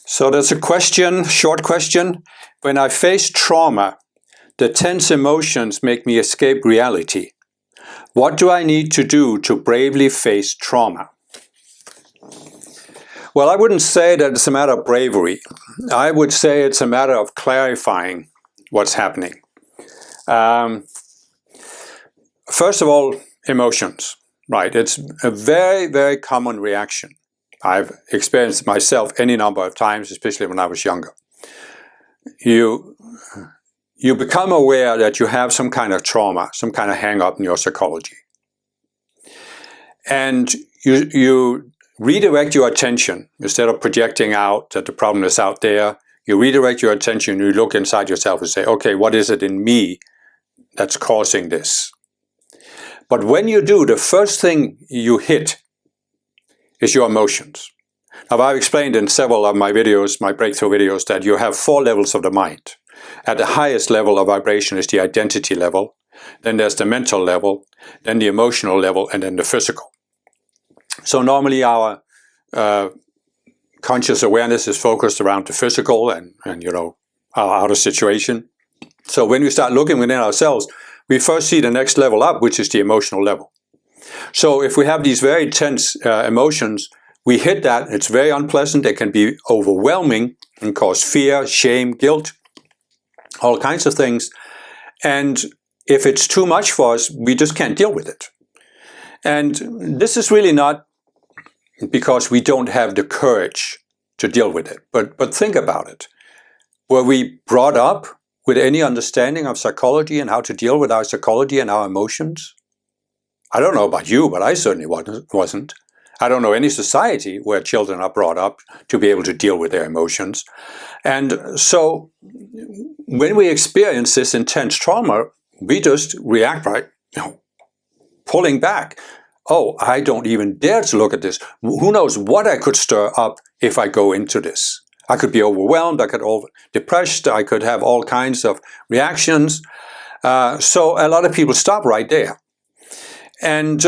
So that's a question, short question. When I face trauma, the tense emotions make me escape reality. What do I need to do to bravely face trauma? Well, I wouldn't say that it's a matter of bravery. I would say it's a matter of clarifying what's happening. First of all, emotions, right? It's a very, very common reaction. I've experienced myself any number of times, especially when I was younger. You become aware that you have some kind of trauma, some kind of hang-up in your psychology. And you redirect your attention. Instead of projecting out that the problem is out there, you redirect your attention, you look inside yourself and say, okay, what is it in me that's causing this? But when you do, the first thing you hit is your emotions. Now, I've explained in several of my videos, my breakthrough videos, that you have 4 levels of the mind. At the highest level of vibration is the identity level, then there's the mental level, then the emotional level, and then the physical. So normally our conscious awareness is focused around the physical and our outer situation. So when we start looking within ourselves, we first see the next level up, which is the emotional level. So if we have these very tense emotions, we hit that, it's very unpleasant, it can be overwhelming and cause fear, shame, guilt, all kinds of things. And if it's too much for us, we just can't deal with it. And this is really not because we don't have the courage to deal with it. But think about it. Were we brought up with any understanding of psychology and how to deal with our psychology and our emotions? I don't know about you, but I certainly wasn't. I don't know any society where children are brought up to be able to deal with their emotions. And so when we experience this intense trauma, we just react right, pulling back. Oh, I don't even dare to look at this. Who knows what I could stir up if I go into this? I could be overwhelmed, I could be depressed, I could have all kinds of reactions. So a lot of people stop right there. And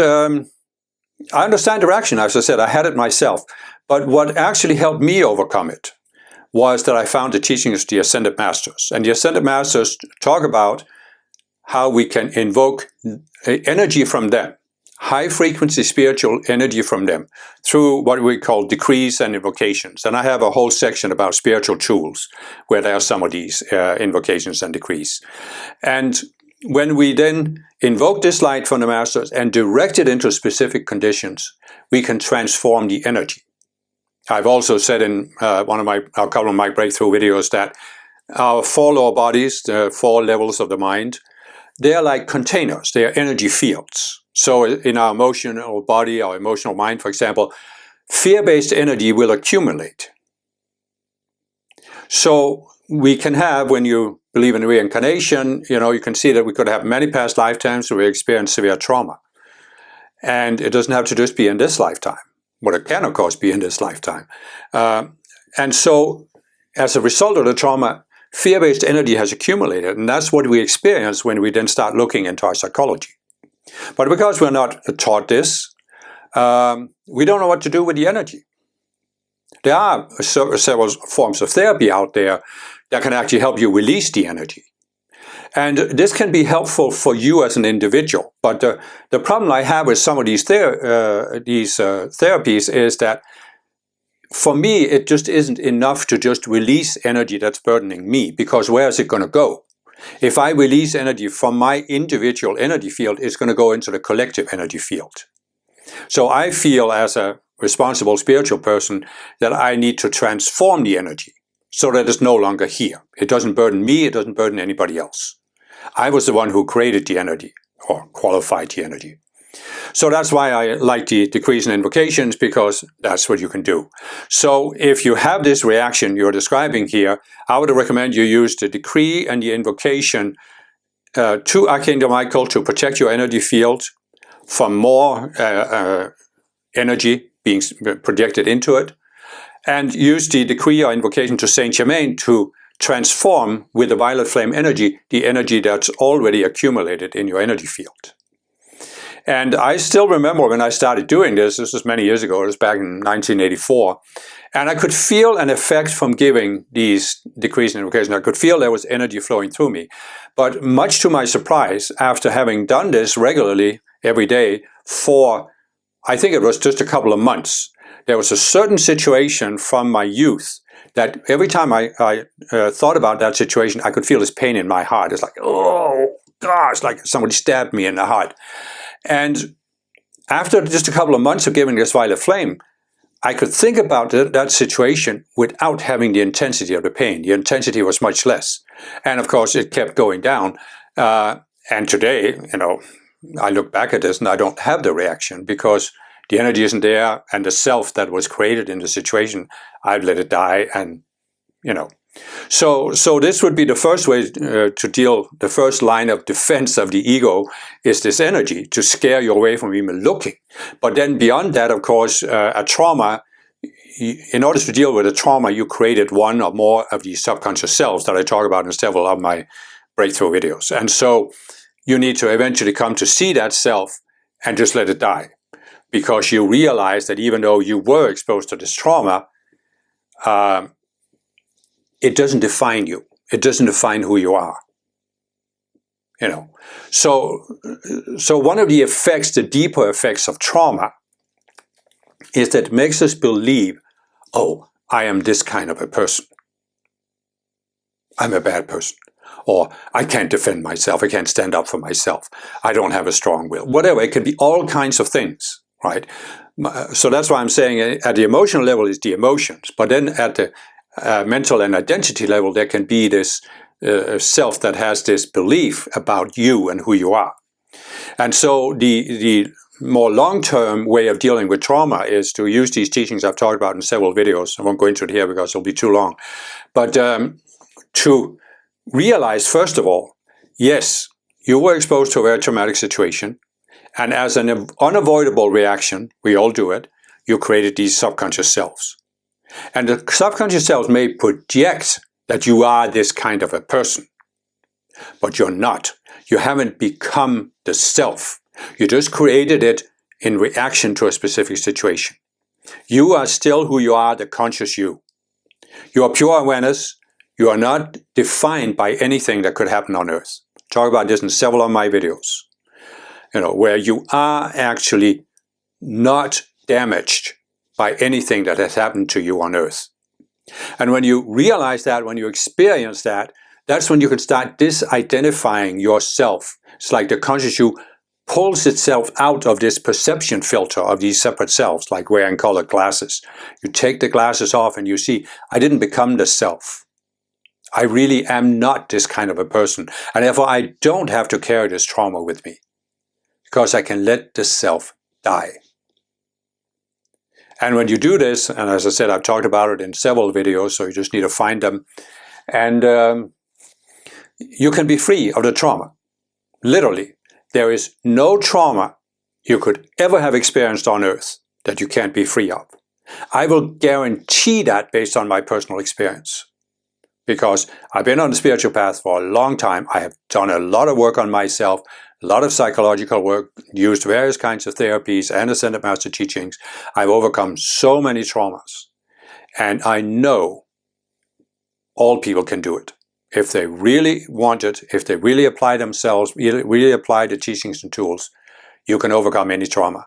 I understand the reaction. As I said, I had it myself. But what actually helped me overcome it was that I found the teachings of the Ascended Masters. And the Ascended Masters talk about how we can invoke energy from them, high-frequency spiritual energy from them, through what we call decrees and invocations. And I have a whole section about spiritual tools where there are some of these invocations and decrees. And when we then invoke this light from the Masters and direct it into specific conditions, we can transform the energy. I've also said in a couple of my breakthrough videos that our 4 lower bodies, the 4 levels of the mind, they're like containers, they are energy fields. So in our emotional body, our emotional mind, for example, fear-based energy will accumulate. So we can have, when you believe in reincarnation, you can see that we could have many past lifetimes where we experience severe trauma. And it doesn't have to just be in this lifetime. But it can, of course, be in this lifetime. And so as a result of the trauma, fear-based energy has accumulated. And that's what we experience when we then start looking into our psychology. But because we're not taught this, we don't know what to do with the energy. There are several forms of therapy out there that can actually help you release the energy. And this can be helpful for you as an individual. But the problem I have with some of these therapies is that for me, it just isn't enough to just release energy that's burdening me, because where is it going to go? If I release energy from my individual energy field, it's going to go into the collective energy field. So I feel as a responsible spiritual person that I need to transform the energy so that it's no longer here. It doesn't burden me, it doesn't burden anybody else. I was the one who created the energy, or qualified the energy. So that's why I like the decrees and invocations, because that's what you can do. So if you have this reaction you're describing here, I would recommend you use the decree and the invocation to Archangel Michael to protect your energy field from more energy being projected into it, and use the decree or invocation to Saint Germain to transform with the violet flame energy the energy that's already accumulated in your energy field. And I still remember when I started doing this was many years ago, it was back in 1984, and I could feel an effect from giving these decrease in invocation. I could feel there was energy flowing through me. But much to my surprise, after having done this regularly every day for, I think it was just a couple of months, there was a certain situation from my youth that every time I thought about that situation, I could feel this pain in my heart. It's like, oh gosh, like somebody stabbed me in the heart. And after just a couple of months of giving this violet flame, I could think about that situation without having the intensity of the pain. The intensity was much less. And of course, it kept going down. And today, I look back at this and I don't have the reaction because the energy isn't there, and the self that was created in the situation, I've let it die, and So this would be the first way to deal. The first line of defense of the ego is this energy to scare you away from even looking. But then beyond that, of course, a trauma. In order to deal with a trauma, you created one or more of these subconscious selves that I talk about in several of my breakthrough videos, and so you need to eventually come to see that self and just let it die. Because you realize that even though you were exposed to this trauma, it doesn't define you. It doesn't define who you are. So one of the effects, the deeper effects of trauma, is that it makes us believe, oh, I am this kind of a person. I'm a bad person. Or I can't defend myself. I can't stand up for myself. I don't have a strong will. Whatever. It can be all kinds of things. Right, so that's why I'm saying at the emotional level is the emotions, but then at the mental and identity level, there can be this self that has this belief about you and who you are. And so the more long-term way of dealing with trauma is to use these teachings I've talked about in several videos. I won't go into it here because it'll be too long. But to realize, first of all, yes, you were exposed to a very traumatic situation. And as an unavoidable reaction, we all do it, you created these subconscious selves. And the subconscious selves may project that you are this kind of a person, but you're not. You haven't become the self. You just created it in reaction to a specific situation. You are still who you are, the conscious you. You are pure awareness. You are not defined by anything that could happen on earth. I talk about this in several of my videos. Where you are actually not damaged by anything that has happened to you on earth. And when you realize that, when you experience that, that's when you can start disidentifying yourself. It's like the conscious you pulls itself out of this perception filter of these separate selves, like wearing colored glasses. You take the glasses off and you see, I didn't become the self. I really am not this kind of a person. And therefore, I don't have to carry this trauma with me. Because I can let the self die. And when you do this, and as I said, I've talked about it in several videos, so you just need to find them, and you can be free of the trauma. Literally, there is no trauma you could ever have experienced on earth that you can't be free of. I will guarantee that based on my personal experience. Because I've been on the spiritual path for a long time. I have done a lot of work on myself, a lot of psychological work, used various kinds of therapies and Ascended Master teachings. I've overcome so many traumas. And I know all people can do it. If they really want it, if they really apply themselves, really apply the teachings and tools, you can overcome any trauma.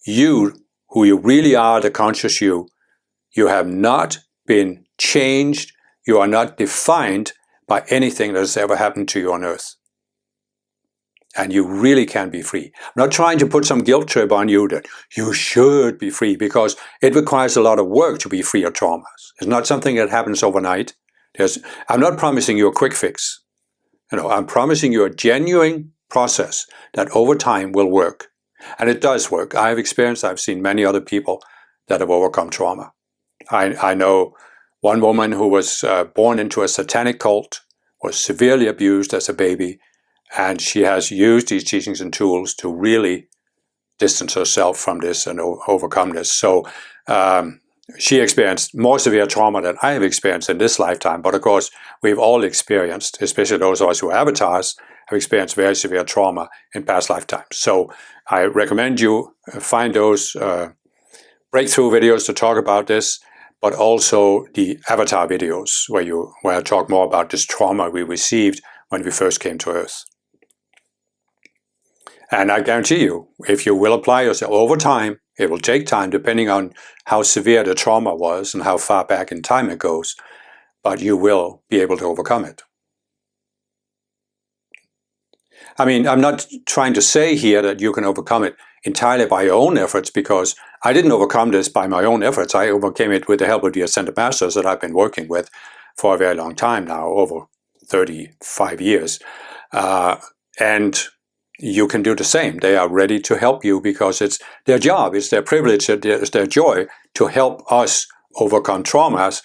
You, who you really are, the conscious you have not been changed. You are not defined by anything that has ever happened to you on earth. And you really can be free. I'm not trying to put some guilt trip on you that you should be free, because it requires a lot of work to be free of traumas. It's not something that happens overnight. I'm not promising you a quick fix. I'm promising you a genuine process that over time will work. And it does work. I've seen many other people that have overcome trauma. I know one woman who was born into a satanic cult, was severely abused as a baby, and she has used these teachings and tools to really distance herself from this and overcome this. So she experienced more severe trauma than I have experienced in this lifetime. But of course, we've all experienced, especially those of us who are avatars, have experienced very severe trauma in past lifetimes. So I recommend you find those breakthrough videos to talk about this, but also the avatar videos where I talk more about this trauma we received when we first came to Earth. And I guarantee you, if you will apply yourself over time, it will take time depending on how severe the trauma was and how far back in time it goes, but you will be able to overcome it. I mean, I'm not trying to say here that you can overcome it entirely by your own efforts, because I didn't overcome this by my own efforts. I overcame it with the help of the Ascended Masters that I've been working with for a very long time now, over 35 years. And you can do the same. They are ready to help you because it's their job, it's their privilege, it's their joy to help us overcome traumas.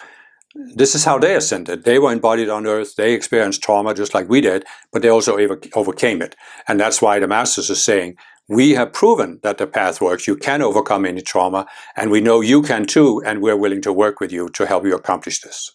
This is how they ascended. They were embodied on Earth. They experienced trauma just like we did, but they also overcame it. And that's why the Masters are saying, we have proven that the path works. You can overcome any trauma, and we know you can too, and we're willing to work with you to help you accomplish this.